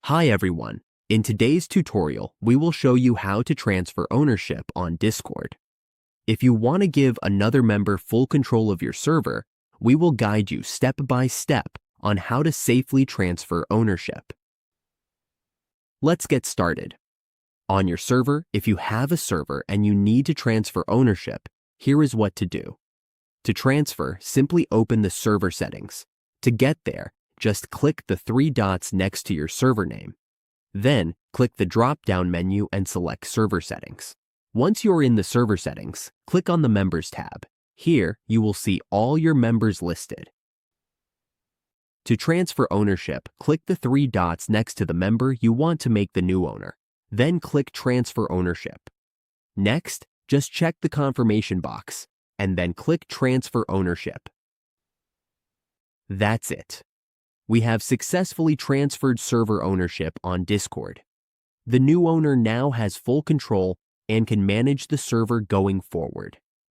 Hi everyone. In today's tutorial, we will show you how to transfer ownership on Discord. If you want to give another member full control of your server, we will guide you step by step on how to safely transfer ownership. Let's get started. On your server, if you have a server and you need to transfer ownership, here is what to do. To transfer, simply open the server settings. To get there, just click the three dots next to your server name. Then, click the drop-down menu and select Server Settings. Once you're in the server settings, click on the Members tab. Here, you will see all your members listed. To transfer ownership, click the three dots next to the member you want to make the new owner. Then click Transfer Ownership. Next, just check the confirmation box, and then click Transfer Ownership. That's it. We have successfully transferred server ownership on Discord. The new owner now has full control and can manage the server going forward.